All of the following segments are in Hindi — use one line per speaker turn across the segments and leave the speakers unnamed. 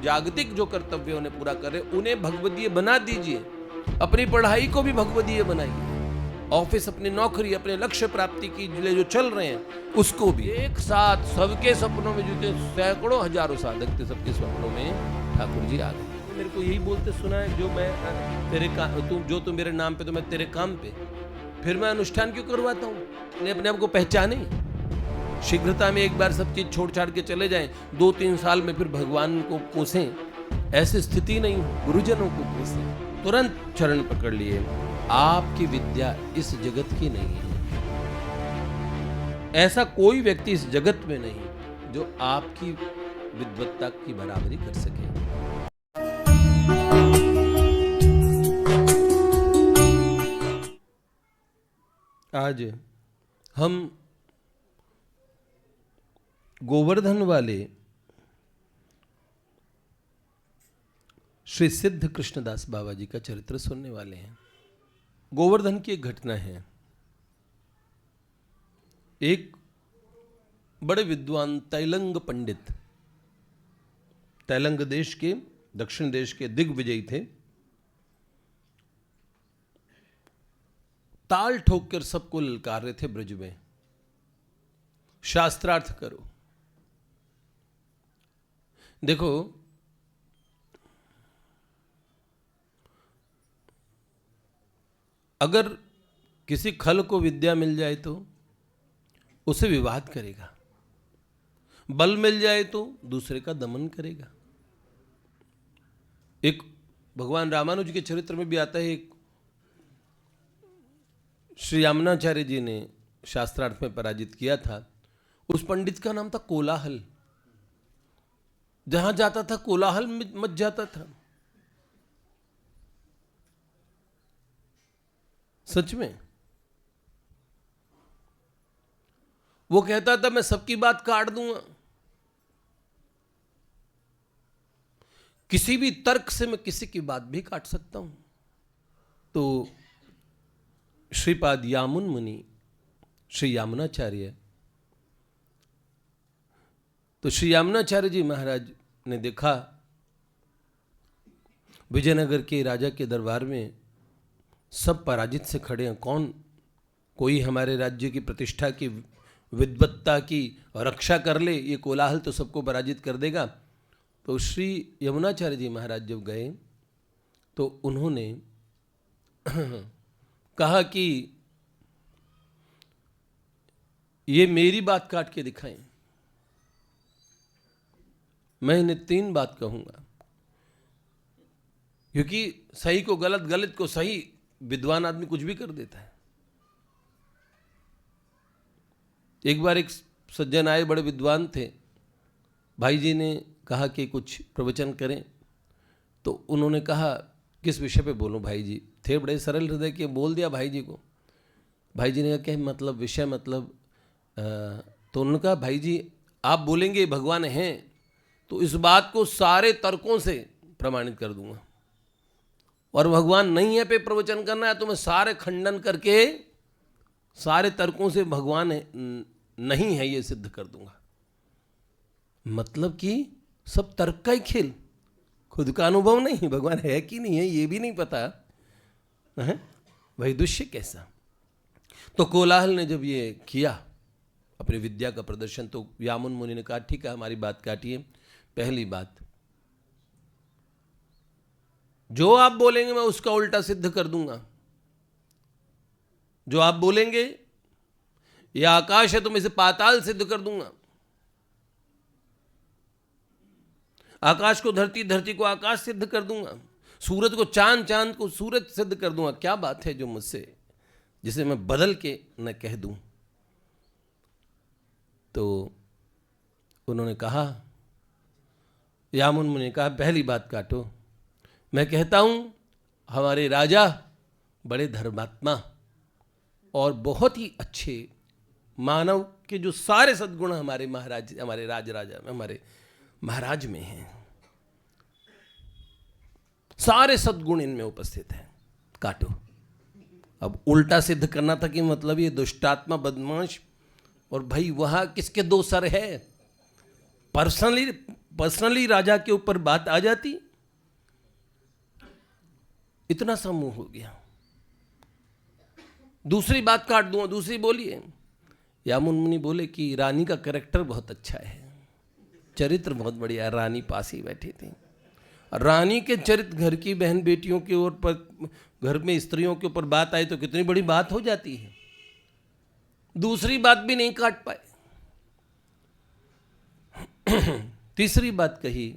जागतिक जो कर्तव्य उन्हें पूरा करे, उन्हें भगवदीय बना दीजिए। अपनी पढ़ाई को भी भगवदीय बनाइए। ऑफिस, अपनी नौकरी, अपने लक्ष्य प्राप्ति की लिए जो चल रहे हैं उसको भी एक साथ सबके सपनों में जुटे सैकड़ों हजारों साधक थे, सबके सपनों में ठाकुर जी आ गए। मेरे को यही बोलते सुना है, जो मैं तू मेरे नाम पे तो मैं तेरे काम पे, फिर मैं अनुष्ठान क्यों करवाता हूँ? मैंने अपने आप को पहचाने। शीघ्रता में एक बार सब चीज छोड़ छाड़ के चले जाएं, 2-3 साल में फिर भगवान को कोसें, ऐसी स्थिति नहीं हो। गुरुजनों को कोसें, तुरंत चरण पकड़ लिए। आपकी विद्या इस जगत की नहीं है। ऐसा कोई व्यक्ति इस जगत में नहीं जो आपकी विद्वत्ता की बराबरी कर सके। आज हम गोवर्धन वाले श्री सिद्ध कृष्णदास बाबा जी का चरित्र सुनने वाले हैं। गोवर्धन की एक घटना है। एक बड़े विद्वान तैलंग पंडित, तैलंग देश के, दक्षिण देश के दिग्विजयी थे। ताल ठोक कर सबको ललकार रहे थे ब्रज में, शास्त्रार्थ करो। देखो, अगर किसी खल को विद्या मिल जाए तो उसे विवाद करेगा, बल मिल जाए तो दूसरे का दमन करेगा। एक भगवान रामानुज के चरित्र में भी आता है, एक श्री यामुनाचार्य जी ने शास्त्रार्थ में पराजित किया था। उस पंडित का नाम था कोलाहल। जहां जाता था कोलाहल मच जाता था। सच में वो कहता था मैं सबकी बात काट दूंगा, किसी भी तर्क से मैं किसी की बात भी काट सकता हूं। तो श्रीपाद यामुन मुनि, श्री यामुनाचार्य, तो श्री यामुनाचार्य जी महाराज ने देखा विजयनगर के राजा के दरबार में सब पराजित से खड़े हैं। कोई हमारे राज्य की प्रतिष्ठा की, विद्वत्ता की रक्षा कर ले, ये कोलाहल तो सबको पराजित कर देगा। तो श्री यमुनाचार्य जी महाराज जब गए तो उन्होंने कहा कि ये मेरी बात काट के दिखाएं। मैं इन्हें 3 बात कहूंगा, क्योंकि सही को गलत, गलत को सही, विद्वान आदमी कुछ भी कर देता है। एक बार एक सज्जन आए, बड़े विद्वान थे। भाई जी ने कहा कि कुछ प्रवचन करें। तो उन्होंने कहा किस विषय पे बोलूं भाई जी? थे बड़े सरल हृदय के, बोल दिया भाई जी को। भाई जी ने कहा कि मतलब विषय मतलब तो उन्होंने कहा भाई जी आप बोलेंगे भगवान हैं तो इस बात को सारे तर्कों से प्रमाणित कर दूंगा, और भगवान नहीं है पे प्रवचन करना है तो मैं सारे खंडन करके सारे तर्कों से भगवान नहीं है ये सिद्ध कर दूंगा। मतलब कि सब तर्क का ही खेल, खुद का अनुभव नहीं, भगवान है कि नहीं है ये भी नहीं पता है, वही दुष्य कैसा। तो कोलाहल ने जब ये किया अपनी विद्या का प्रदर्शन, तो यामुन मुनि ने कहा ठीक है हमारी बात काटिए। पहली बात, जो आप बोलेंगे मैं उसका उल्टा सिद्ध कर दूंगा। जो आप बोलेंगे ये आकाश है तो मैं इसे पाताल सिद्ध कर दूंगा। आकाश को धरती, धरती को आकाश सिद्ध कर दूंगा। सूरज को चांद, चांद को सूरज सिद्ध कर दूंगा। क्या बात है जो मुझसे, जिसे मैं बदल के न कह दूं। तो उन्होंने कहा, यामुन मुनि ने कहा पहली बात काटो। मैं कहता हूं हमारे राजा बड़े धर्मात्मा और बहुत ही अच्छे मानव के जो सारे सद्गुण हमारे महाराज, हमारे राजा, हमारे महाराज में हैं, सारे सद्गुण इनमें उपस्थित हैं। काटो। अब उल्टा सिद्ध करना था कि मतलब ये दुष्टात्मा, बदमाश, और भाई वहां किसके 2 सर है? पर्सनली पर्सनली राजा के ऊपर बात आ जाती, इतना सा मुंह हो गया। दूसरी बात काट दूंगा, दूसरी बोलिए। यामुन मुनि बोले कि रानी का कैरेक्टर बहुत अच्छा है, चरित्र बहुत बढ़िया। रानी पास ही बैठी थी। रानी के चरित्र, घर की बहन बेटियों के ऊपर, घर में स्त्रियों के ऊपर बात आई तो कितनी बड़ी बात हो जाती है। दूसरी बात भी नहीं काट पाए। तीसरी बात कही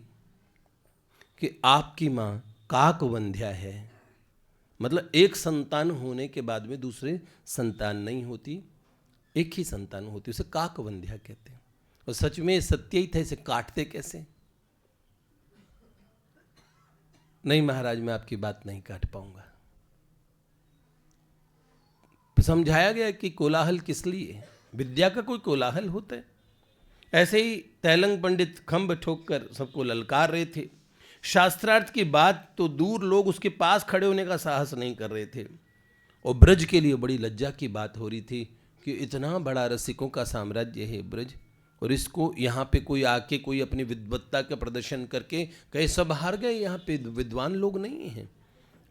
कि आपकी मां काकवंध्या है, मतलब एक संतान होने के बाद में दूसरे संतान नहीं होती, एक ही संतान होती, उसे काकवंध्या कहते हैं। और सच में सत्य ही था, इसे काटते कैसे? नहीं महाराज, मैं आपकी बात नहीं काट पाऊंगा। समझाया गया कि कोलाहल किस लिए, विद्या का कोई कोलाहल होता है। ऐसे ही तैलंग पंडित खंभ ठोककर सबको ललकार रहे थे। शास्त्रार्थ की बात तो दूर, लोग उसके पास खड़े होने का साहस नहीं कर रहे थे। और ब्रज के लिए बड़ी लज्जा की बात हो रही थी कि इतना बड़ा रसिकों का साम्राज्य है ब्रज, और इसको यहाँ पे कोई आके कोई अपनी विद्वत्ता का प्रदर्शन करके कहे सब हार गए, यहाँ पे विद्वान लोग नहीं हैं।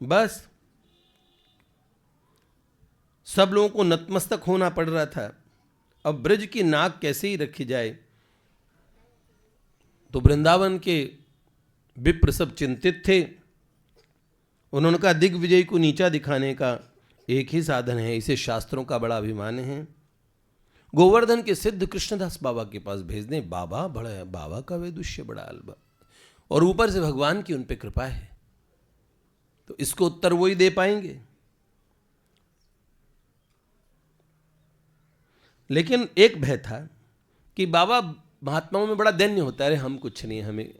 बस सब लोगों को नतमस्तक होना पड़ रहा था। अब ब्रज की नाक कैसे ही रखी जाए, तो वृंदावन के विप्र सब चिंतित थे। उन्होंने कहा दिग्विजय को नीचा दिखाने का एक ही साधन है, इसे शास्त्रों का बड़ा अभिमान है। गोवर्धन के सिद्ध कृष्णदास बाबा के पास भेज दें, बाबा बड़ा है, बाबा का वैदुष्य बड़ा अलबा, और ऊपर से भगवान की उन पे कृपा है, तो इसको उत्तर वो ही दे पाएंगे। लेकिन एक भय था कि बाबा महात्माओं में बड़ा दैन्य होता है, अरे हम कुछ नहीं, हमें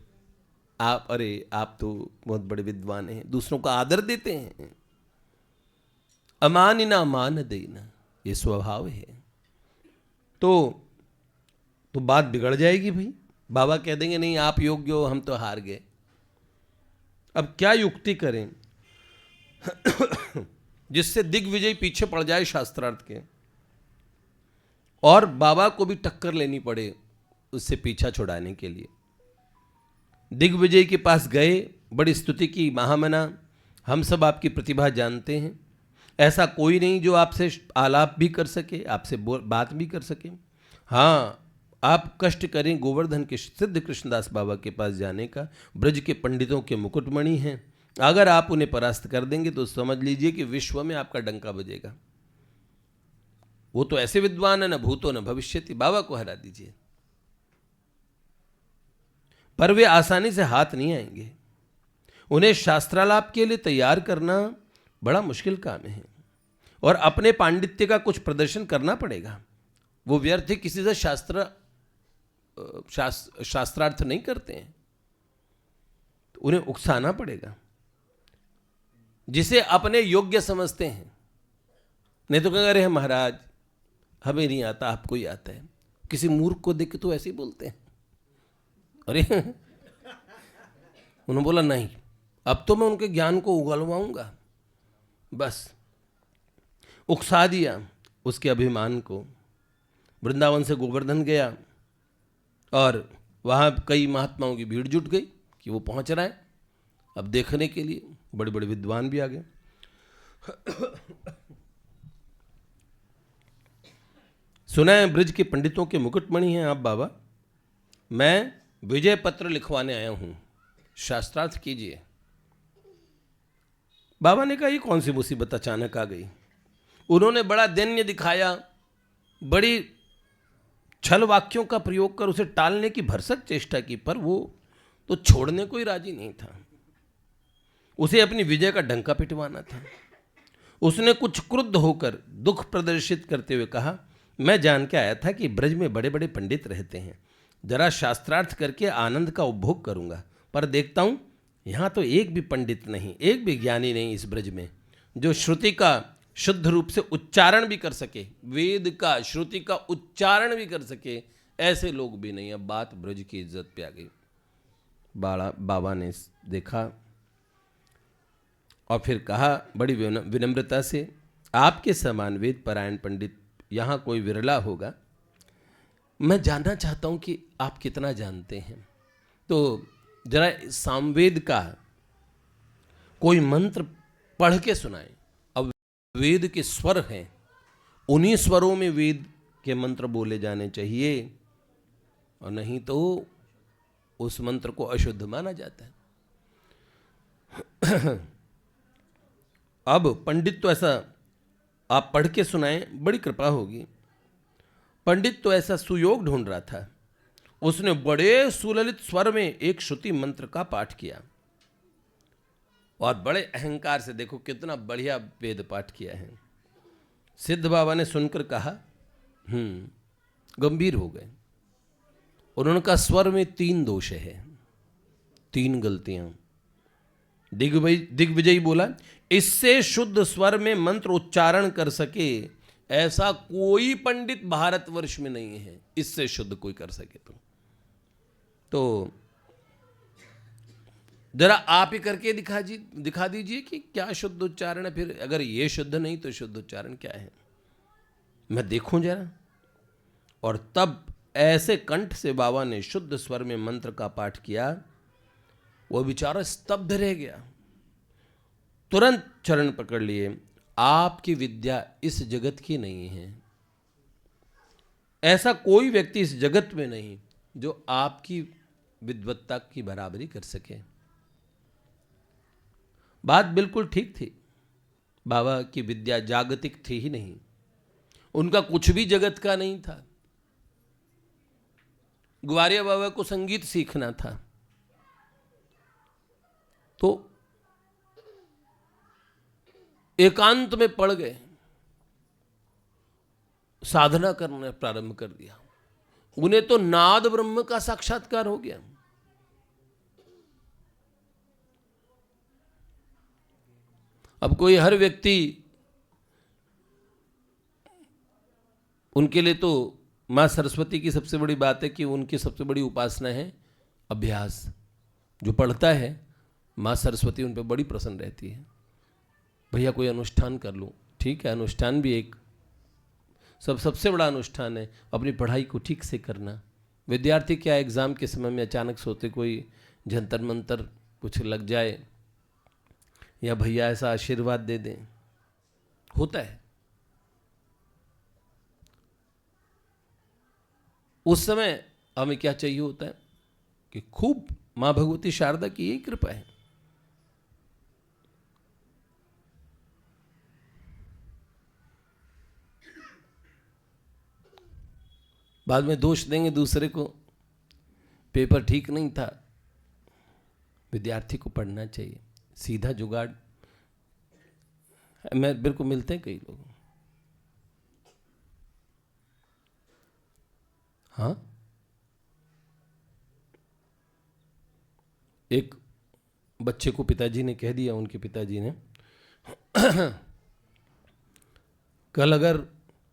आप, अरे आप तो बहुत बड़े विद्वान हैं, दूसरों का आदर देते हैं। अमानिना मान देना, ये स्वभाव है। तो बात बिगड़ जाएगी भाई। बाबा कह देंगे नहीं आप योग्य हो, हम तो हार गए। अब क्या युक्ति करें जिससे दिग्विजय पीछे पड़ जाए शास्त्रार्थ के, और बाबा को भी टक्कर लेनी पड़े उससे पीछा छुड़ाने के लिए। दिग्विजय के पास गए, बड़ी स्तुति की, महामना हम सब आपकी प्रतिभा जानते हैं, ऐसा कोई नहीं जो आपसे आलाप भी कर सके, आपसे बात भी कर सके। हाँ, आप कष्ट करें गोवर्धन के सिद्ध कृष्णदास बाबा के पास जाने का, ब्रज के पंडितों के मुकुटमणि हैं, अगर आप उन्हें परास्त कर देंगे तो समझ लीजिए कि विश्व में आपका डंका बजेगा। वो तो ऐसे विद्वान है, न भूतो न भविष्यति, बाबा को हरा दीजिए। पर वे आसानी से हाथ नहीं आएंगे, उन्हें शास्त्रालाप के लिए तैयार करना बड़ा मुश्किल काम है, और अपने पांडित्य का कुछ प्रदर्शन करना पड़ेगा। वो व्यर्थ ही किसी से शास्त्रार्थ नहीं करते हैं, तो उन्हें उकसाना पड़ेगा, जिसे अपने योग्य समझते हैं। नहीं तो कहेंगे अरे महाराज हमें नहीं आता, आपको ही आता है। किसी मूर्ख को देख के तो ऐसे ही बोलते हैं, अरे उन्होंने बोला नहीं, अब तो मैं उनके ज्ञान को उगलवाऊंगा। बस उकसा दिया उसके अभिमान को। वृंदावन से गोवर्धन गया, और वहाँ कई महात्माओं की भीड़ जुट गई कि वो पहुँच रहा है। अब देखने के लिए बड़े बड़े विद्वान भी आ गए। सुना है ब्रज के पंडितों के मुकुटमणि हैं आप बाबा, मैं विजय पत्र लिखवाने आया हूँ, शास्त्रार्थ कीजिए। बाबा ने कहा ये कौन सी मुसीबत अचानक आ गई। उन्होंने बड़ा दैन्य दिखाया, बड़ी छल वाक्यों का प्रयोग कर उसे टालने की भरसक चेष्टा की, पर वो तो छोड़ने को ही राजी नहीं था। उसे अपनी विजय का डंका पिटवाना था। उसने कुछ क्रुद्ध होकर दुख प्रदर्शित करते हुए कहा, मैं जान के आया था कि ब्रज में बड़े बड़े पंडित रहते हैं, जरा शास्त्रार्थ करके आनंद का उपभोग करूंगा, पर देखता हूं यहां तो एक भी पंडित नहीं, एक भी ज्ञानी नहीं इस ब्रज में, जो श्रुति का शुद्ध रूप से उच्चारण भी कर सके, वेद का श्रुति का उच्चारण भी कर सके, ऐसे लोग भी नहीं। अब बात ब्रज की इज्जत पे आ गई। बाबा ने देखा और फिर कहा बड़ी विनम्रता से, आपके समान वेद परायण पंडित यहाँ कोई विरला होगा। मैं जानना चाहता हूँ कि आप कितना जानते हैं। तो जरा सामवेद का कोई मंत्र पढ़ के सुनाए। अब वेद के स्वर हैं, उन्हीं स्वरों में वेद के मंत्र बोले जाने चाहिए, और नहीं तो उस मंत्र को अशुद्ध माना जाता है। अब पंडित तो ऐसा आप पढ़ के सुनाएं, बड़ी कृपा होगी। पंडित तो ऐसा सुयोग ढूंढ रहा था, उसने बड़े सुललित स्वर में एक श्रुति मंत्र का पाठ किया, और बड़े अहंकार से, देखो कितना बढ़िया वेद पाठ किया है। सिद्ध बाबा ने सुनकर कहा, गंभीर हो गए। उन्होंने कहा स्वर में 3 दोष है, 3 गलतियां। दिग्विजयी बोला, इससे शुद्ध स्वर में मंत्र उच्चारण कर सके ऐसा कोई पंडित भारतवर्ष में नहीं है, इससे शुद्ध कोई कर सके तो जरा आप ही करके दिखा दीजिए कि क्या शुद्ध उच्चारण है। फिर अगर ये शुद्ध नहीं तो शुद्ध उच्चारण क्या है, मैं देखूं जरा। और तब ऐसे कंठ से बाबा ने शुद्ध स्वर में मंत्र का पाठ किया, वो बेचारा स्तब्ध रह गया। तुरंत चरण पकड़ लिए, आपकी विद्या इस जगत की नहीं है, ऐसा कोई व्यक्ति इस जगत में नहीं जो आपकी विद्वत्ता की बराबरी कर सके। बात बिल्कुल ठीक थी, बाबा की विद्या जागतिक थी ही नहीं, उनका कुछ भी जगत का नहीं था। ग्वारिया बाबा को संगीत सीखना था, तो एकांत में पड़ गए, साधना करना प्रारंभ कर दिया। उन्हें तो नाद ब्रह्म का साक्षात्कार हो गया। अब कोई हर व्यक्ति, उनके लिए तो मां सरस्वती की सबसे बड़ी बात है कि उनकी सबसे बड़ी उपासना है अभ्यास। जो पढ़ता है मां सरस्वती उन पर बड़ी प्रसन्न रहती है। भैया कोई अनुष्ठान कर लूँ, ठीक है, अनुष्ठान भी एक सबसे बड़ा अनुष्ठान है, अपनी पढ़ाई को ठीक से करना। विद्यार्थी क्या एग्ज़ाम के समय में अचानक सोते कोई जंतर मंतर कुछ लग जाए, या भैया ऐसा आशीर्वाद दे दें, होता है। उस समय हमें क्या चाहिए होता है कि खूब मां भगवती शारदा की यही कृपा है। बाद में दोष देंगे दूसरे को, पेपर ठीक नहीं था। विद्यार्थी को पढ़ना चाहिए, सीधा जुगाड़। मैं बिल्कुल मिलते हैं कई लोग, हाँ, एक बच्चे को पिताजी ने कह दिया, उनके पिताजी ने कल अगर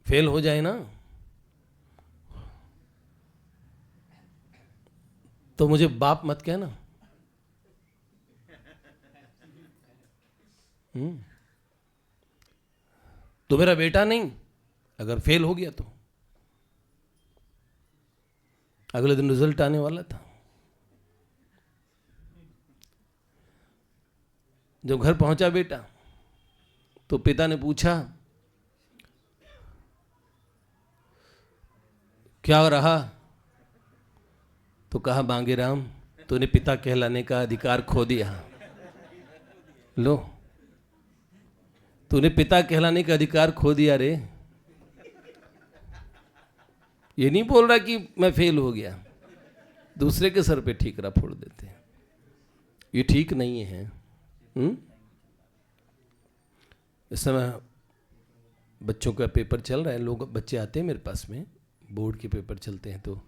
फेल हो जाए ना तो मुझे बाप मत कहना। तो मेरा बेटा नहीं, अगर फेल हो गया तो। अगले दिन रिजल्ट आने वाला था। जब घर पहुंचा बेटा तो पिता ने पूछा क्या रहा, तो कहा मांगे राम तूने पिता कहलाने का अधिकार खो दिया। लो, तूने पिता कहलाने का अधिकार खो दिया रे। ये नहीं बोल रहा कि मैं फेल हो गया, दूसरे के सर पे ठीकरा फोड़ देते हैं। ये ठीक नहीं है। इस समय बच्चों का पेपर चल रहा है, लोग बच्चे आते हैं मेरे पास में, बोर्ड के पेपर चलते हैं तो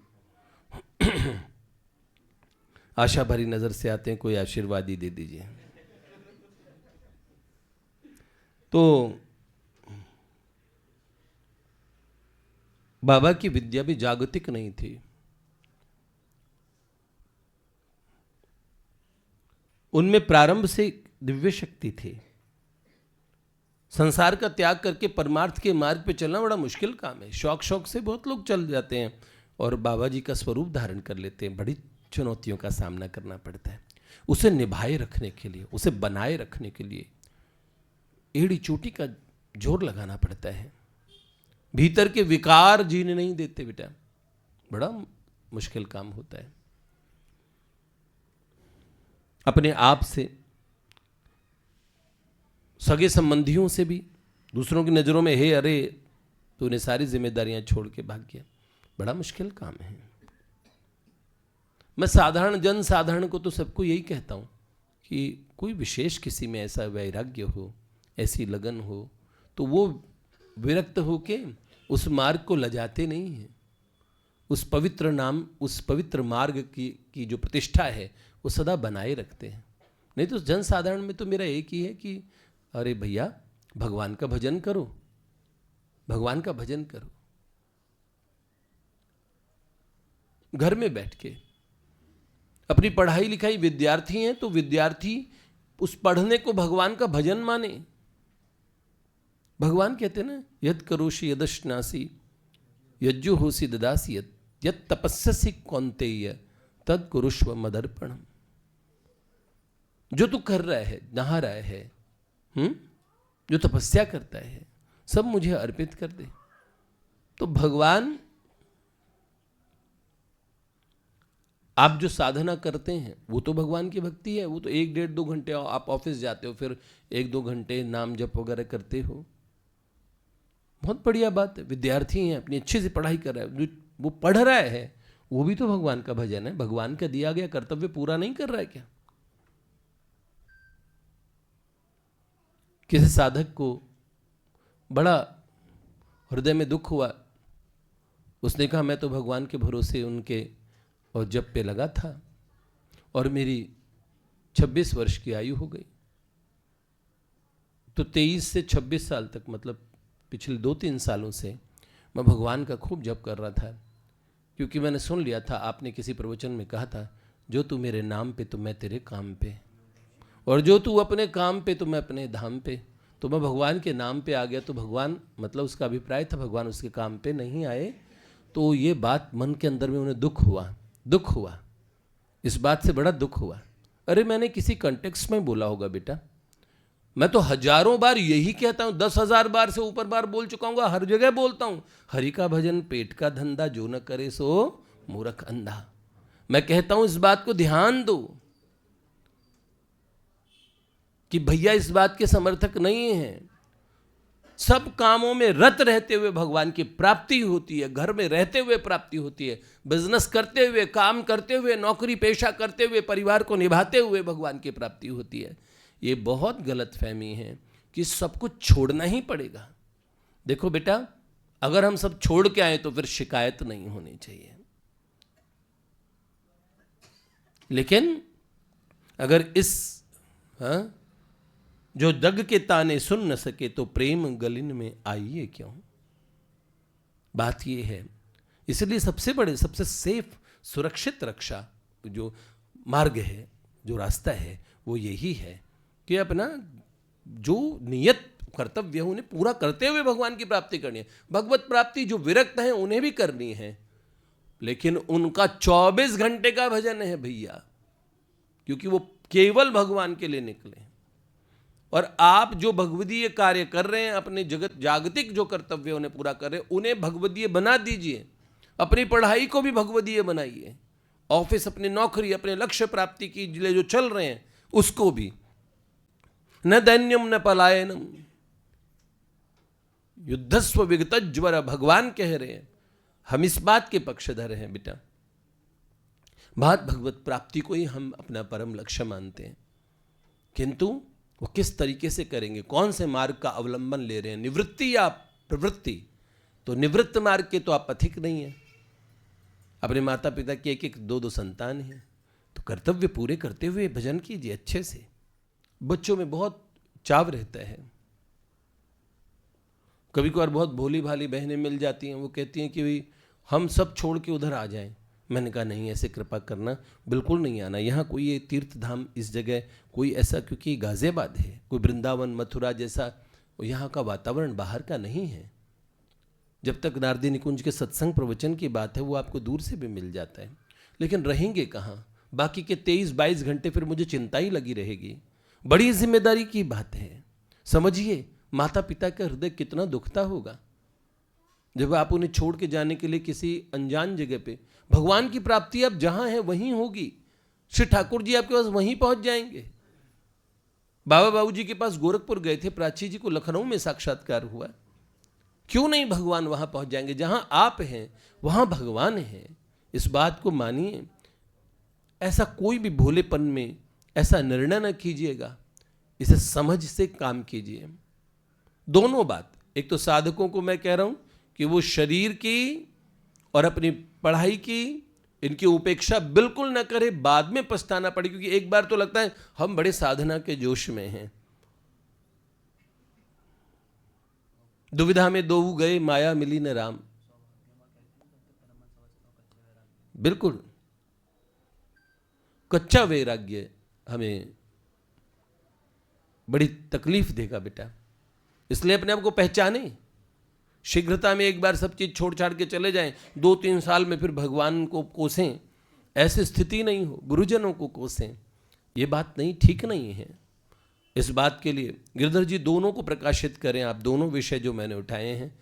आशा भरी नजर से आते हैं, कोई आशीर्वाद ही दे दीजिए। तो बाबा की विद्या भी जागतिक नहीं थी। उनमें प्रारंभ से दिव्य शक्ति थी। संसार का त्याग करके परमार्थ के मार्ग पे चलना बड़ा मुश्किल काम है। शौक से बहुत लोग चल जाते हैं और बाबा जी का स्वरूप धारण कर लेते हैं, बड़ी चुनौतियों का सामना करना पड़ता है। उसे निभाए रखने के लिए, उसे बनाए रखने के लिए एड़ी चोटी का जोर लगाना पड़ता है। भीतर के विकार जीने नहीं देते बेटा, बड़ा मुश्किल काम होता है। अपने आप से, सगे संबंधियों से भी, दूसरों की नजरों में हे अरे तूने सारी जिम्मेदारियां छोड़ के भाग गया, बड़ा मुश्किल काम है। मैं साधारण जन साधारण को तो सबको यही कहता हूं कि कोई विशेष किसी में ऐसा वैराग्य हो, ऐसी लगन हो, तो वो विरक्त होके उस मार्ग को लजाते नहीं हैं। उस पवित्र नाम, उस पवित्र मार्ग की जो प्रतिष्ठा है वो सदा बनाए रखते हैं। नहीं तो जन साधारण में तो मेरा एक ही है कि अरे भैया भगवान का भजन करो, भगवान का भजन करो। घर में बैठ के अपनी पढ़ाई लिखाई, विद्यार्थी हैं तो विद्यार्थी उस पढ़ने को भगवान का भजन माने। भगवान कहते हैं ना, यद करोषि यदश्नासी यज्जु होसी ददासी यद तपस्यसि कौन्तेय तद कुरुष्व मदर्पणम। जो तू कर रहा है, नहा रहा है, जो तपस्या करता है, सब मुझे अर्पित कर दे। तो भगवान, आप जो साधना करते हैं वो तो भगवान की भक्ति है। वो तो 1-1.5-2 घंटे आप ऑफिस जाते हो, फिर 1-2 घंटे नाम जप वगैरह करते हो, बहुत बढ़िया बात है। विद्यार्थी हैं, अपनी अच्छे से पढ़ाई कर रहा है, वो पढ़ रहा है, वो भी तो भगवान का भजन है। भगवान का दिया गया कर्तव्य पूरा नहीं कर रहा है क्या? किसी साधक को बड़ा हृदय में दुख हुआ, उसने कहा मैं तो भगवान के भरोसे उनके और जप पे लगा था और मेरी 26 वर्ष की आयु हो गई। तो 23 से 26 साल तक, मतलब पिछले 2-3 सालों से मैं भगवान का खूब जप कर रहा था, क्योंकि मैंने सुन लिया था, आपने किसी प्रवचन में कहा था, जो तू मेरे नाम पे तो मैं तेरे काम पे, और जो तू अपने काम पे तो मैं अपने धाम पे। तो मैं भगवान के नाम पे आ गया, तो भगवान, मतलब उसका अभिप्राय था भगवान उसके काम पे नहीं आए। तो ये बात मन के अंदर में उन्हें दुख हुआ, इस बात से बड़ा दुख हुआ। अरे मैंने किसी कंटेक्स्ट में बोला होगा बेटा, मैं तो हजारों बार यही कहता हूं, 10,000 बार से ऊपर बार बोल चुका हूं, हर जगह बोलता हूं, हरि का भजन पेट का धंधा, जो न करे सो मूर्ख अंधा। मैं कहता हूं इस बात को ध्यान दो कि भैया इस बात के समर्थक नहीं हैं। सब कामों में रत रहते हुए भगवान की प्राप्ति होती है, घर में रहते हुए प्राप्ति होती है, बिजनेस करते हुए, काम करते हुए, नौकरी पेशा करते हुए, परिवार को निभाते हुए भगवान की प्राप्ति होती है। ये बहुत गलत फहमी है कि सब कुछ छोड़ना ही पड़ेगा। देखो बेटा, अगर हम सब छोड़ के आए तो फिर शिकायत नहीं होनी चाहिए, लेकिन अगर इस जो जग के ताने सुन न सके तो प्रेम गलिन में आइए क्यों, बात ये है। इसलिए सबसे सेफ, सुरक्षित रक्षा जो मार्ग है, जो रास्ता है, वो यही है कि अपना जो नियत कर्तव्य है उन्हें पूरा करते हुए भगवान की प्राप्ति करनी है। भगवत प्राप्ति जो विरक्त हैं उन्हें भी करनी है, लेकिन उनका 24 घंटे का भजन है भैया, क्योंकि वो केवल भगवान के लिए निकले। और आप जो भगवदीय कार्य कर रहे हैं, अपने जगत जागतिक जो कर्तव्य उन्हें पूरा कर रहे हैं, उन्हें भगवदीय बना दीजिए। अपनी पढ़ाई को भी भगवदीय बनाइए, ऑफिस, अपनी नौकरी, अपने लक्ष्य प्राप्ति के लिए जो चल रहे हैं उसको भी। न दैन्यम न पलायनम युद्धस्व विगतज्वर, भगवान कह रहे हैं। हम इस बात के पक्षधर हैं बेटा, बात भगवत प्राप्ति को ही हम अपना परम लक्ष्य मानते हैं, किंतु वो किस तरीके से करेंगे, कौन से मार्ग का अवलंबन ले रहे हैं, निवृत्ति या प्रवृत्ति। तो निवृत्त मार्ग के तो आप पथिक नहीं है। अपने माता पिता की 1-1, 2-2 संतान हैं, तो कर्तव्य पूरे करते हुए भजन कीजिए अच्छे से। बच्चों में बहुत चाव रहता है, कभी कभार बहुत भोली भाली बहनें मिल जाती हैं, वो कहती हैं कि भाई हम सब छोड़ के उधर आ जाएं। मैंने कहा नहीं, ऐसे कृपा करना, बिल्कुल नहीं आना। यहाँ कोई ये तीर्थ धाम, इस जगह कोई ऐसा, क्योंकि गाजियाबाद है, कोई वृंदावन मथुरा जैसा यहाँ का वातावरण बाहर का नहीं है। जब तक नारदी निकुंज के सत्संग प्रवचन की बात है वो आपको दूर से भी मिल जाता है, लेकिन रहेंगे कहाँ? बाकी के 23-22 घंटे फिर मुझे चिंता ही लगी रहेगी। बड़ी जिम्मेदारी की बात है। समझिए माता पिता का हृदय कितना दुखता होगा जब आप उन्हें छोड़ के जाने के लिए किसी अनजान जगह पे। भगवान की प्राप्ति अब जहां है वहीं होगी। श्री ठाकुर जी आपके पास वहीं पहुंच जाएंगे। बाबा बाबूजी के पास गोरखपुर गए थे, प्राची जी को लखनऊ में साक्षात्कार हुआ। क्यों नहीं भगवान वहां पहुंच जाएंगे? जहां आप हैं वहां भगवान है। इस बात को मानिए। ऐसा कोई भी भोलेपन में ऐसा निर्णय न कीजिएगा, इसे समझ से काम कीजिए। दोनों बात, एक तो साधकों को मैं कह रहा हूं कि वो शरीर की और अपनी पढ़ाई की इनकी उपेक्षा बिल्कुल न करे, बाद में पछताना पड़े। क्योंकि एक बार तो लगता है हम बड़े साधना के जोश में हैं। दुविधा में दोऊ गए, माया मिली न राम। बिल्कुल कच्चा वैराग्य हमें बड़ी तकलीफ देगा बेटा। इसलिए अपने आप को पहचाने। शीघ्रता में एक बार सब चीज छोड़ छाड़ के चले जाएं, 2-3 साल में फिर भगवान को कोसें, ऐसी स्थिति नहीं हो। गुरुजनों को कोसें, ये बात नहीं, ठीक नहीं है। इस बात के लिए गिरधर जी दोनों को प्रकाशित करें। आप दोनों विषय जो मैंने उठाए हैं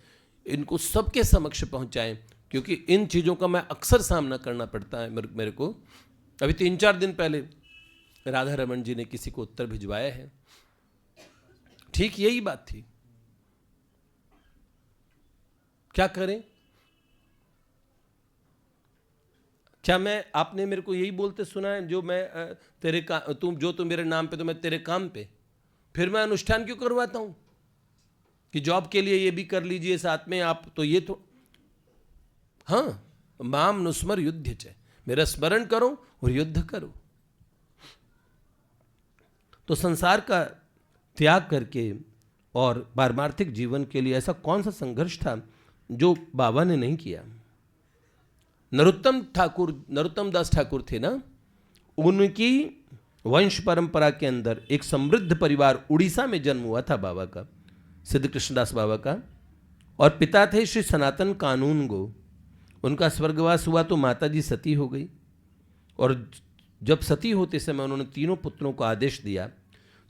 इनको सबके समक्ष पहुंचाएं, क्योंकि इन चीज़ों का मैं अक्सर सामना करना पड़ता है मेरे को। अभी 3-4 दिन पहले राधा रमन जी ने किसी को उत्तर भिजवाया है, ठीक यही बात थी। क्या करें? क्या मैं, आपने मेरे को यही बोलते सुना है, जो मैं तुम मेरे नाम पे तो मैं तेरे काम पे। फिर मैं अनुष्ठान क्यों करवाता हूं कि जॉब के लिए ये भी कर लीजिए साथ में आप, तो ये तो हाँ, माम नुस्मर युद्ध च, मेरा स्मरण करो और युद्ध करो। तो संसार का त्याग करके और पारमार्थिक जीवन के लिए ऐसा कौन सा संघर्ष था जो बाबा ने नहीं किया? नरोत्तम दास ठाकुर थे ना, उनकी वंश परंपरा के अंदर एक समृद्ध परिवार उड़ीसा में जन्म हुआ था बाबा का, सिद्ध कृष्णदास बाबा का। और पिता थे श्री सनातन कानून गो। उनका स्वर्गवास हुआ तो माताजी सती हो गई, और जब सती होते समय उन्होंने तीनों पुत्रों को आदेश दिया।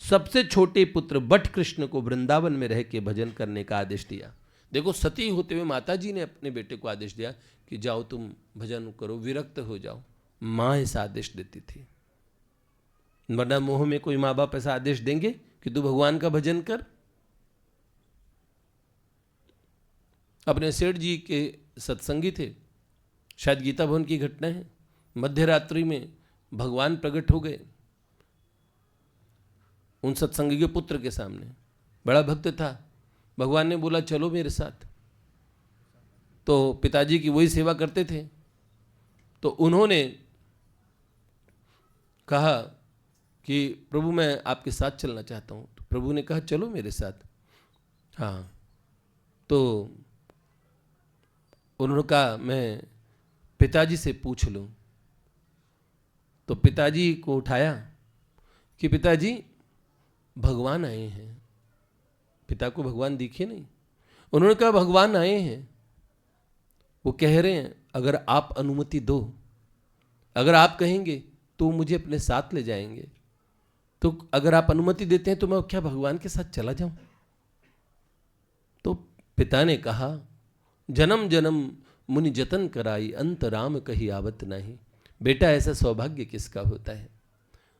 सबसे छोटे पुत्र बट कृष्ण को वृंदावन में रह के भजन करने का आदेश दिया। देखो, सती होते हुए माताजी ने अपने बेटे को आदेश दिया कि जाओ तुम भजन करो, विरक्त हो जाओ। माँ ऐसा आदेश देती थी, वरना मोह में कोई माँ बाप ऐसा आदेश देंगे कि तू भगवान का भजन कर। अपने सेठ जी के सत्संगी थे, शायद गीता भवन की घटना है। मध्य रात्रि में भगवान प्रकट हो गए उन सत्संगी के पुत्र के सामने। बड़ा भक्त था। भगवान ने बोला चलो मेरे साथ। तो पिताजी की वही सेवा करते थे, तो उन्होंने कहा कि प्रभु मैं आपके साथ चलना चाहता हूँ। तो प्रभु ने कहा चलो मेरे साथ। हाँ, तो उन्होंने कहा मैं पिताजी से पूछ लूँ। तो पिताजी को उठाया कि पिताजी भगवान आए हैं। पिता को भगवान दिखे नहीं। उन्होंने कहा भगवान आए हैं, वो कह रहे हैं अगर आप अनुमति दो, अगर आप कहेंगे तो मुझे अपने साथ ले जाएंगे। तो अगर आप अनुमति देते हैं तो मैं क्या भगवान के साथ चला जाऊं? तो पिता ने कहा जन्म जन्म मुनि जतन कराई, अंत राम कही आवत नहीं। बेटा ऐसा सौभाग्य किसका होता है?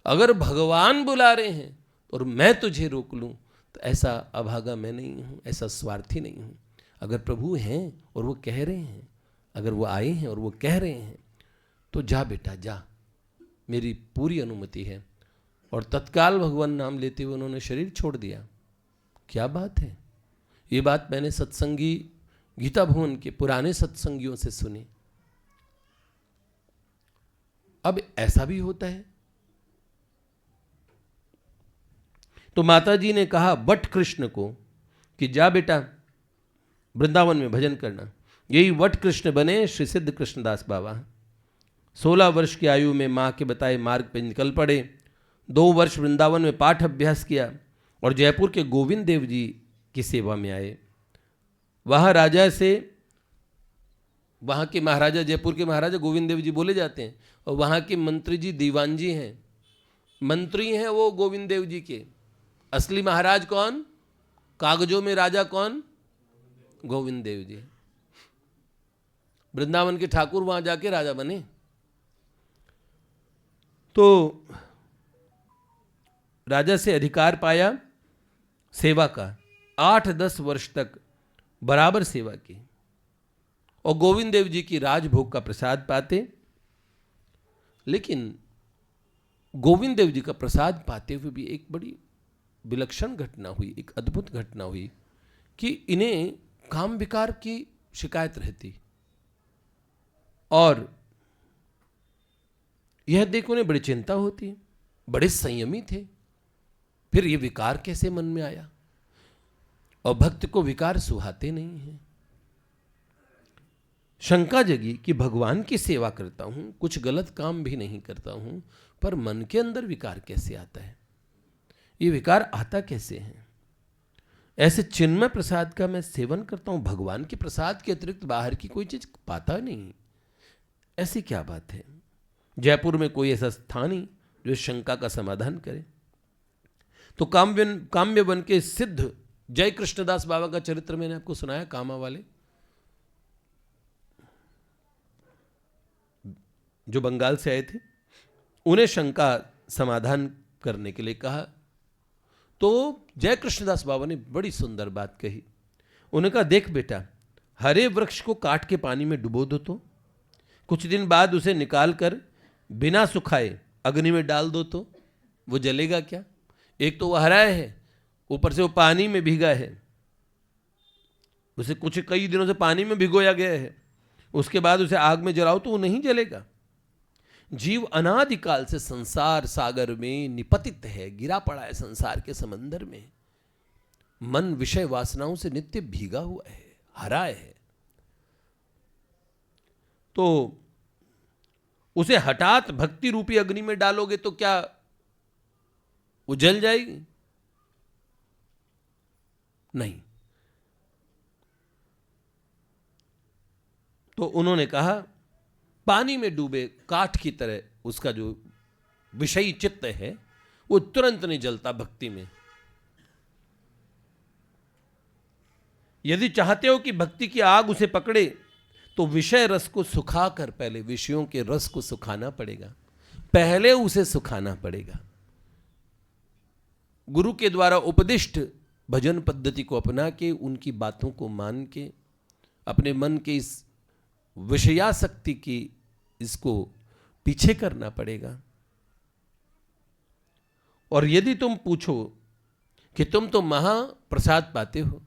अगर भगवान बुला रहे हैं और मैं तुझे रोक लूं तो ऐसा अभागा मैं नहीं हूं, ऐसा स्वार्थी नहीं हूं। अगर प्रभु हैं और वो कह रहे हैं, अगर वो आए हैं और वो कह रहे हैं तो जा बेटा जा, मेरी पूरी अनुमति है। और तत्काल भगवान नाम लेते हुए उन्होंने शरीर छोड़ दिया। क्या बात है! ये बात मैंने सत्संगी गीता भवन के पुराने सत्संगियों से सुनी। अब ऐसा भी होता है। तो माताजी ने कहा वट कृष्ण को कि जा बेटा वृंदावन में भजन करना। यही वट कृष्ण बने श्री सिद्ध कृष्णदास बाबा। 16 वर्ष की आयु में माँ के बताए मार्ग पर निकल पड़े। 2 वर्ष वृंदावन में पाठ अभ्यास किया और जयपुर के गोविंद देव जी की सेवा में आए। वहाँ राजा से वहाँ के महाराजा, जयपुर के महाराजा गोविंद देव जी बोले जाते हैं, और वहाँ के मंत्री जी दीवान जी हैं, मंत्री हैं वो गोविंद देव जी के। असली महाराज कौन? कागजों में राजा कौन? गोविंद देव जी। वृंदावन के ठाकुर वहाँ जाके राजा बने। तो राजा से अधिकार पाया सेवा का, 8-10 वर्ष तक बराबर सेवा की, और गोविंद देव जी की राजभोग का प्रसाद पाते। लेकिन गोविंद देव जी का प्रसाद पाते हुए भी एक बड़ी विलक्षण घटना हुई, एक अद्भुत घटना हुई कि इन्हें काम विकार की शिकायत रहती, और यह देख उन्हें बड़ी चिंता होती। बड़े संयमी थे, फिर ये विकार कैसे मन में आया? और भक्त को विकार सुहाते नहीं हैं। शंका जगी कि भगवान की सेवा करता हूं, कुछ गलत काम भी नहीं करता हूं, पर मन के अंदर विकार कैसे आता है? ये विकार आता कैसे है? ऐसे चिन्मय प्रसाद का मैं सेवन करता हूं, भगवान के प्रसाद के अतिरिक्त बाहर की कोई चीज पाता नहीं, ऐसी क्या बात है? जयपुर में कोई ऐसा स्थान ही जो शंका का समाधान करे। तो काम्य वन के सिद्ध जय कृष्णदास बाबा का चरित्र मैंने आपको सुनाया, कामा वाले जो बंगाल से आए थे, उन्हें शंका समाधान करने के लिए कहा। तो जय कृष्णदास बाबा ने बड़ी सुंदर बात कही। उन्होंने कहा, देख बेटा, हरे वृक्ष को काट के पानी में डुबो दो, तो कुछ दिन बाद उसे निकाल कर बिना सुखाए अग्नि में डाल दो, तो वो जलेगा क्या? एक तो वो हरा है, ऊपर से वो पानी में भीगा है, उसे कई दिनों से पानी में भिगोया गया है, उसके बाद उसे आग में जलाओ तो वो नहीं जलेगा। जीव अनादिकाल से संसार सागर में निपतित है, गिरा पड़ा है संसार के समंदर में। मन विषय वासनाओं से नित्य भीगा हुआ है, हरा है। तो उसे हठात भक्ति रूपी अग्नि में डालोगे तो क्या वो जल जाएगी? नहीं। तो उन्होंने कहा, पानी में डूबे काठ की तरह उसका जो विषयी चित्त है वो तुरंत नहीं जलता भक्ति में। यदि चाहते हो कि भक्ति की आग उसे पकड़े तो विषय रस को सुखाकर, पहले विषयों के रस को सुखाना पड़ेगा, पहले उसे सुखाना पड़ेगा। गुरु के द्वारा उपदिष्ट भजन पद्धति को अपना के, उनकी बातों को मान के, अपने मन के इस विषयासक्ति की इसको पीछे करना पड़ेगा। और यदि तुम पूछो कि तुम तो महाप्रसाद पाते हो,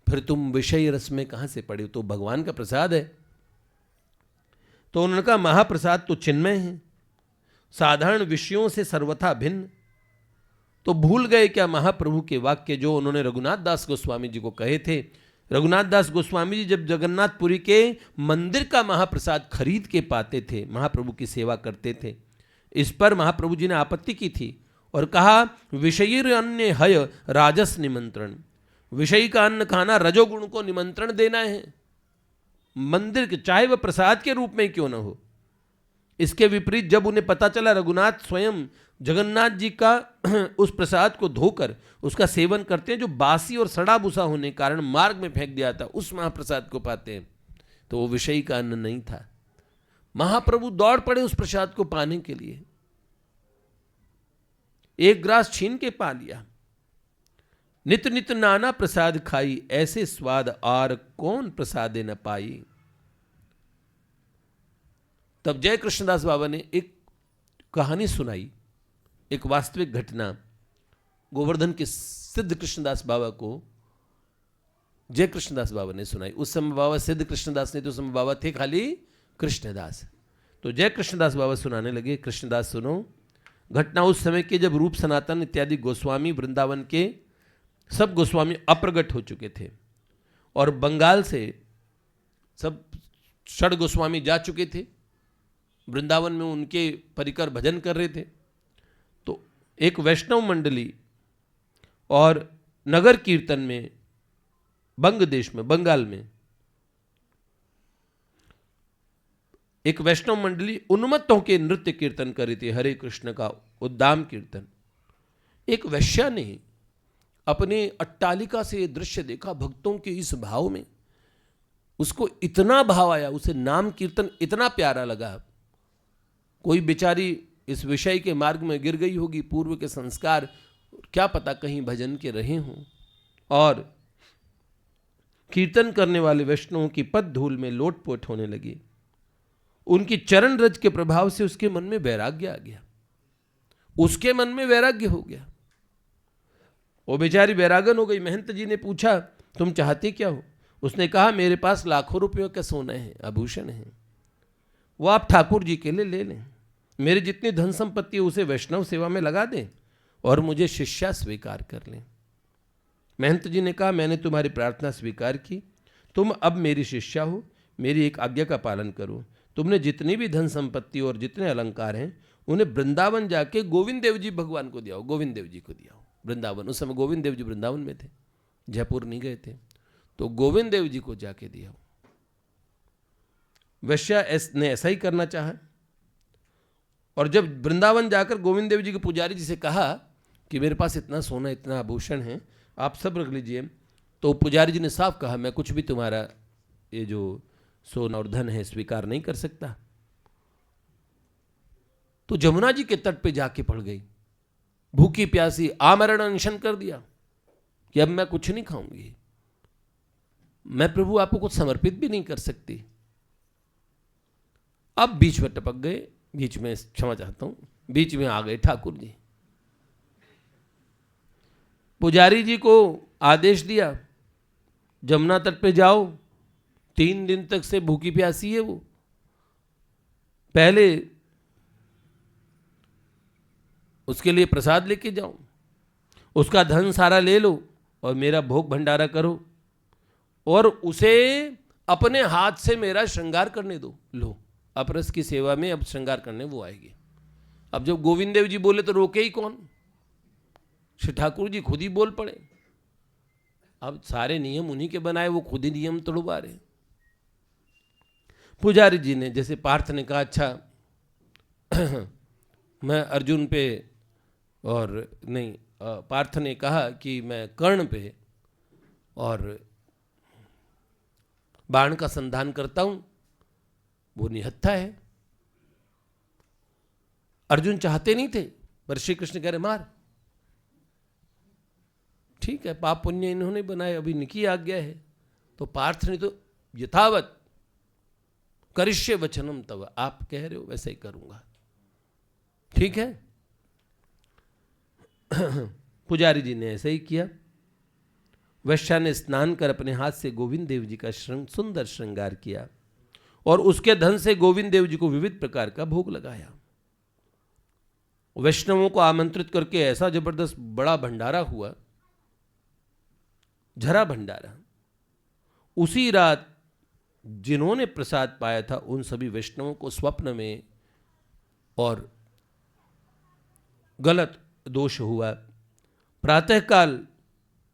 फिर तुम विषय रस में कहां से पड़े हो? तो भगवान का प्रसाद है। तो उन्होंने कहा, महाप्रसाद तो चिन्मय है, साधारण विषयों से सर्वथा भिन्न। तो भूल गए क्या महाप्रभु के वाक्य जो उन्होंने रघुनाथ दास गोस्वामी जी को कहे थे? रघुनाथ दास गोस्वामी जी जब जगन्नाथपुरी के मंदिर का महाप्रसाद खरीद के पाते थे, महाप्रभु की सेवा करते थे। इस पर महाप्रभु जी ने आपत्ति की थी और कहा, विषयी अन्य हय राजस निमंत्रण, विषयी का अन्न खाना रजोगुण को निमंत्रण देना है मंदिर के, चाहे वह प्रसाद के रूप में क्यों न हो। इसके विपरीत जब उन्हें पता चला रघुनाथ स्वयं जगन्नाथ जी का उस प्रसाद को धोकर उसका सेवन करते हैं जो बासी और सड़ा भूसा होने के कारण मार्ग में फेंक दिया था, उस महाप्रसाद को पाते हैं, तो वो विषयी का अन्न नहीं था। महाप्रभु दौड़ पड़े उस प्रसाद को पाने के लिए, एक ग्रास छीन के पा लिया। नित नित नाना प्रसाद खाई, ऐसे स्वाद आर कौन प्रसादे न पाई। तब जय कृष्णदास बाबा ने एक कहानी सुनाई, एक वास्तविक घटना। गोवर्धन के सिद्ध कृष्णदास बाबा को जय कृष्णदास बाबा ने सुनाई। उस समय बाबा सिद्ध कृष्णदास ने, तो उस समय बाबा थे खाली कृष्णदास। तो जय कृष्णदास बाबा सुनाने लगे, कृष्णदास सुनो। घटना उस समय की जब रूप सनातन इत्यादि गोस्वामी, वृंदावन के सब गोस्वामी अप्रगट हो चुके थे और बंगाल से सब षड गोस्वामी जा चुके थे, वृंदावन में उनके परिकर भजन कर रहे थे। तो एक वैष्णव मंडली और नगर कीर्तन में बंग देश में, बंगाल में एक वैष्णव मंडली उन्मत्त होकर नृत्य कीर्तन कर रही थी, हरे कृष्ण का उद्दाम कीर्तन। एक वैश्या ने अपनी अट्टालिका से ये दृश्य देखा, भक्तों के इस भाव में उसको इतना भाव आया, उसे नाम कीर्तन इतना प्यारा लगा। कोई बेचारी इस विषय के मार्ग में गिर गई होगी, पूर्व के संस्कार क्या पता कहीं भजन के रहे हों, और कीर्तन करने वाले वैष्णवों की पद धूल में लोटपोट होने लगी। उनकी चरण रज के प्रभाव से उसके मन में वैराग्य आ गया, उसके मन में वैराग्य हो गया। वो बेचारी वैरागन हो गई। महंत जी ने पूछा, तुम चाहते क्या हो? उसने कहा, मेरे पास लाखों रुपयों के सोने हैं, आभूषण हैं, वो आप ठाकुर जी के लिए ले लें। मेरी जितनी धन संपत्ति है उसे वैष्णव सेवा में लगा दें और मुझे शिष्या स्वीकार कर लें। महंत जी ने कहा, मैंने तुम्हारी प्रार्थना स्वीकार की, तुम अब मेरी शिष्या हो, मेरी एक आज्ञा का पालन करो। तुमने जितनी भी धन संपत्ति और जितने अलंकार हैं उन्हें वृंदावन जाके गोविंद देव जी भगवान को दिया हो, गोविंद देव जी को दिया हो। वृंदावन, उस समय गोविंद देव जी वृंदावन में थे, जयपुर नहीं गए थे, तो गोविंद देव जी को जाके दिया हो। वैश्या ने ऐसा ही करना चाहा, और जब वृंदावन जाकर गोविंद देव जी के पुजारी जी से कहा कि मेरे पास इतना सोना इतना आभूषण है, आप सब रख लीजिए, तो पुजारी जी ने साफ कहा, मैं कुछ भी तुम्हारा ये जो सोना और धन है स्वीकार नहीं कर सकता। तो जमुना जी के तट पे जाके पड़ गई, भूखी प्यासी आमरण अनशन कर दिया कि अब मैं कुछ नहीं खाऊंगी, मैं प्रभु आपको कुछ समर्पित भी नहीं कर सकती। अब बीच में टपक गए, बीच में, क्षमा चाहता हूं, बीच में आ गए ठाकुर जी। पुजारी जी को आदेश दिया, जमुना तट पे जाओ, 3 दिन तक से भूखी प्यासी है वो, पहले उसके लिए प्रसाद लेके जाओ, उसका धन सारा ले लो और मेरा भोग भंडारा करो, और उसे अपने हाथ से मेरा श्रृंगार करने दो। लो, अपरस की सेवा में अब श्रृंगार करने वो आएगी। अब जब गोविंद देव जी बोले तो रोके ही कौन? श्री ठाकुर जी खुद ही बोल पड़े। अब सारे नियम उन्हीं के बनाए, वो खुद ही नियम तोड़वा रहे। पुजारी जी ने, जैसे पार्थ ने कहा, अच्छा मैं अर्जुन पे, और नहीं, पार्थ ने कहा कि मैं कर्ण पे और बाण का संधान करता हूं, वो निहत्था है। अर्जुन चाहते नहीं थे, पर श्री कृष्ण कह रहे मार। ठीक है, पाप पुण्य इन्होंने बनाए, अभी इनकी आज्ञा है। तो पार्थ ने तो यथावत करिष्य वचनम तव, आप कह रहे हो वैसे ही करूंगा। ठीक है, पुजारी जी ने ऐसे ही किया। वैश्या ने स्नान कर अपने हाथ से गोविंद देव जी का सुंदर श्रृंगार किया और उसके धन से गोविंद देव जी को विविध प्रकार का भोग लगाया। वैष्णवों को आमंत्रित करके ऐसा जबरदस्त बड़ा भंडारा हुआ, झरा भंडारा। उसी रात जिन्होंने प्रसाद पाया था उन सभी वैष्णवों को स्वप्न में और गलत दोष हुआ। प्रातःकाल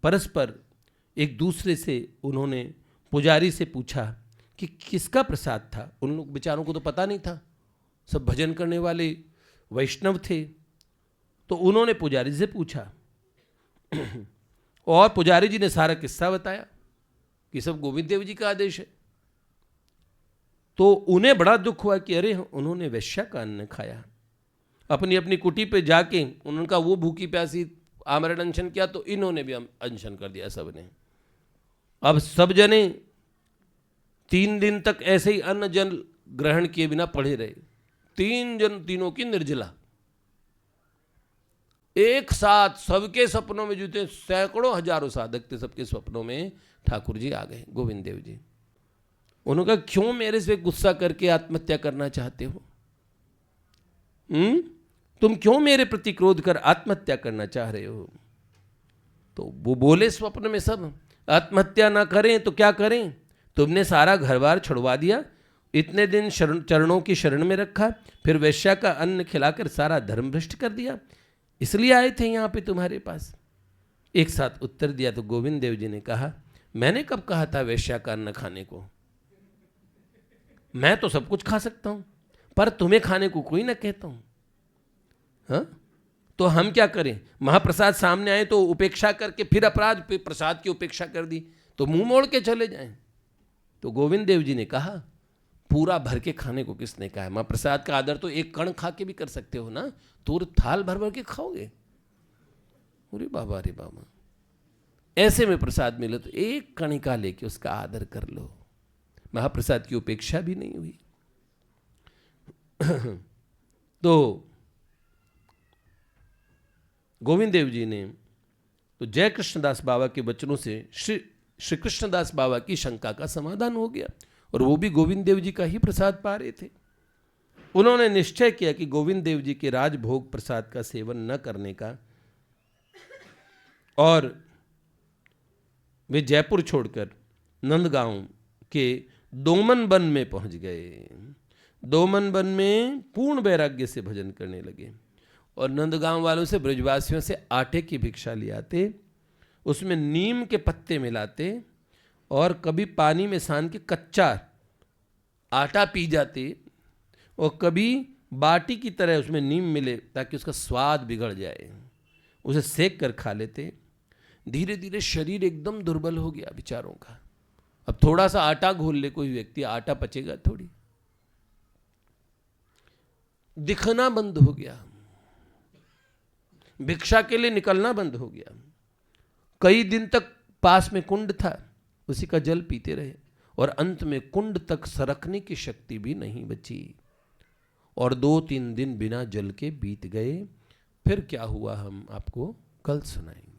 परस्पर एक दूसरे से उन्होंने पुजारी से पूछा कि किसका प्रसाद था। उन लोग बेचारों को तो पता नहीं था, सब भजन करने वाले वैष्णव थे। तो उन्होंने पुजारी से पूछा और पुजारी जी ने सारा किस्सा बताया कि सब गोविंद देव जी का आदेश है। तो उन्हें बड़ा दुख हुआ कि अरे उन्होंने वैश्या का अन्न खाया। अपनी अपनी कुटी पे जाके उनका वो भूखी प्यासी आमरण अनशन किया, तो इन्होंने भी अनशन कर दिया सबने। अब सब जने 3 दिन तक ऐसे ही अन्न जल ग्रहण किए बिना पड़े रहे। 3 की निर्जला। एक साथ सबके सपनों में जुटे, सैकड़ों हजारों साधक थे, सबके सपनों में ठाकुर जी आ गए, गोविंद देव जी। उन्होंने कहा क्यों मेरे से गुस्सा करके आत्महत्या करना चाहते हो? तुम क्यों मेरे प्रति क्रोध कर आत्महत्या करना चाह रहे हो? तो वो बोले स्वप्न में सब, आत्महत्या ना करें तो क्या करें, तुमने सारा घर बार छुड़वा दिया, इतने दिन चरणों की शरण में रखा, फिर वैश्या का अन्न खिलाकर सारा धर्म भ्रष्ट कर दिया, इसलिए आए थे यहाँ पे तुम्हारे पास। एक साथ उत्तर दिया। तो गोविंद देव जी ने कहा मैंने कब कहा था वैश्या का अन्न खाने को? मैं तो सब कुछ खा सकता हूं, पर तुम्हें खाने को कोई ना कहता हूं। हाँ, तो हम क्या करें? महाप्रसाद सामने आए तो उपेक्षा करके फिर अपराध पे प्रसाद की उपेक्षा कर दी तो मुंह मोड़ के चले जाएं। तो गोविंद देव जी ने कहा, पूरा भर के खाने को किसने कहा है? महाप्रसाद का आदर तो एक कण खा के भी कर सकते हो ना, तो थाल भर भर के खाओगे? अरे बाबा, अरे बाबा, ऐसे में प्रसाद मिले तो एक कणिका लेके उसका आदर कर लो। महाप्रसाद की उपेक्षा भी नहीं हुई। तो गोविंद देव जी ने तो जय कृष्णदास बाबा के वचनों से श्री कृष्णदास बाबा की शंका का समाधान हो गया, और वो भी गोविंद देव जी का ही प्रसाद पा रहे थे। उन्होंने निश्चय किया कि गोविंद देव जी के राजभोग प्रसाद का सेवन न करने का, और वे जयपुर छोड़कर नंदगांव के दोमन वन में पहुंच गए। दोमन वन में पूर्ण वैराग्य से भजन करने लगे, और नंदगांव वालों से, ब्रजवासियों से आटे की भिक्षा ले आते, उसमें नीम के पत्ते मिलाते, और कभी पानी में सान के कच्चा आटा पी जाते, और कभी बाटी की तरह उसमें नीम मिले ताकि उसका स्वाद बिगड़ जाए, उसे सेक कर खा लेते। धीरे धीरे शरीर एकदम दुर्बल हो गया बेचारों का। अब थोड़ा सा आटा घोल ले कोई व्यक्ति, आटा पचेगा थोड़ी। दिखना बंद हो गया, भिक्षा के लिए निकलना बंद हो गया। कई दिन तक पास में कुंड था, उसी का जल पीते रहे, और अंत में कुंड तक सरकने की शक्ति भी नहीं बची, और 2-3 दिन बिना जल के बीत गए। फिर क्या हुआ हम आपको कल सुनाएंगे।